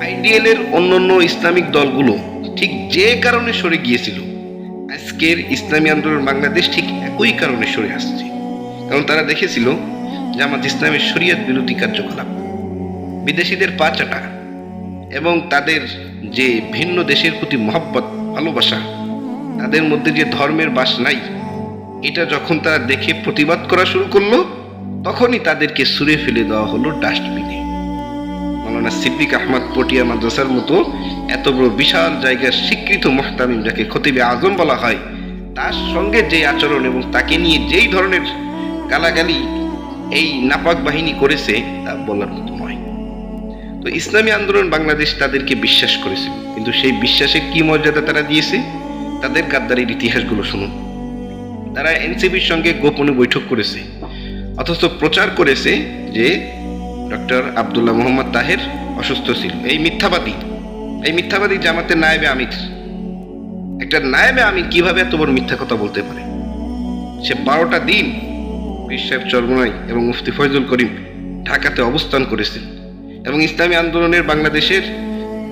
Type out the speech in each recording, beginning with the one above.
আইডিএলের অন্যান্য ইসলামিক দলগুলো ঠিক যে কারণে সরে গিয়েছিল, আজকের ইসলামী আন্দোলন বাংলাদেশ ঠিক একই কারণে সরে আসছে। কারণ তারা দেখেছিল জামাত ইসলামের শরিয়ত বিরোধী কার্যকলাপ, বিদেশিদের পা চাটা এবং তাদের যে ভিন্ন দেশের প্রতি মহব্বত, ভালোবাসা, তাদের মধ্যে যে ধর্মের বাস নাই, এটা যখন তারা দেখে প্রতিবাদ করা শুরু করলো, তখনই তাদেরকে ছুঁড়ে ফেলে দেওয়া হলো ডাস্টবিনে। মৌলানা সিদ্দিক আহমদ পটিয়া মাদ্রাসার মতো এত বড় বিশাল জায়গার স্বীকৃত মুহতামিম, যাকে খতিবে আজম বলা হয়, তার সঙ্গে যে আচরণ এবং তাকে নিয়ে যেই ধরনের গালাগালি এই নাপাক বাহিনী করেছে, তা বলার মতো নয়। তো ইসলামী আন্দোলন বাংলাদেশ তাদেরকে বিশ্বাস করেছিল, কিন্তু সেই বিশ্বাসের কি মর্যাদা তারা দিয়েছে, তাদের গাদ্দারির ইতিহাসগুলো শুনুন। তারা এনসিপির সঙ্গে গোপনে বৈঠক করেছে, অথচ প্রচার করেছে যে ডক্টর আব্দুল্লাহ মোহাম্মদ তাহের অসুস্থ ছিল। এই মিথ্যাবাদী জামাতের নায়েবে আমির, একটা নায়েবে আমির কিভাবে এত বড় মিথ্যা কথা বলতে পারে? সে 12টা দিন পীর সাহেব চরমোনাই এবং মুফতি ফয়জুল করিম ঢাকাতে অবস্থান করেছেন, এবং ইসলামী আন্দোলনের বাংলাদেশের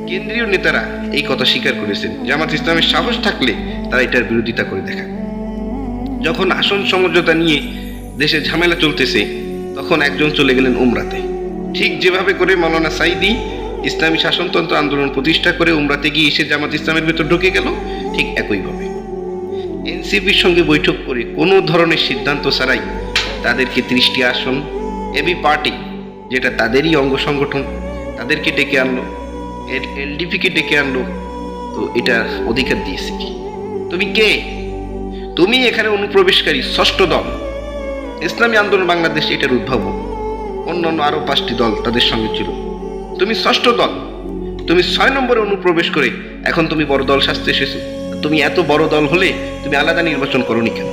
কেন্দ্রীয় নেতারা এই কথা স্বীকার করেছেন। জামাত ইসলামের সাহস থাকলে তারা এটার বিরোধিতা করে দেখায়। যখন আসন সমঝোতা নিয়ে দেশে ঝামেলা চলতেছে, তখন একজন চলে গেলেন উমরাতে। ঠিক যেভাবে করে মৌলানা সাইদি ইসলামী শাসনতন্ত্র আন্দোলন প্রতিষ্ঠা করে উমরাতে গিয়ে এসে জামাত ইসলামের ভেতর ঢুকে গেল, ঠিক একইভাবে এনসিপির সঙ্গে বৈঠক করে কোনো ধরনের সিদ্ধান্ত ছাড়াই তাদেরকে 30টি আসন, এবি পার্টি যেটা তাদেরই অঙ্গ সংগঠন, তাদেরকে ডেকে আনলো, এলডিপিকে ডেকে আনলো। তো এটা অধিকার দিয়েছে কি? তুমি কে? তুমি এখানে অনুপ্রবেশকারী ষষ্ঠ দল। ইসলামী আন্দোলন বাংলাদেশ এটার উদ্ভাবক, অন্যান্য আরো 5টি দল তাদের সঙ্গে ছিল। তুমি ষষ্ঠ দল, তুমি 6 নম্বরে অনুপ্রবেশ করে এখন তুমি বড় দল সাজতে এসেছো। তুমি এত বড় দল হলে তুমি আলাদা নির্বাচন করোনি কেন?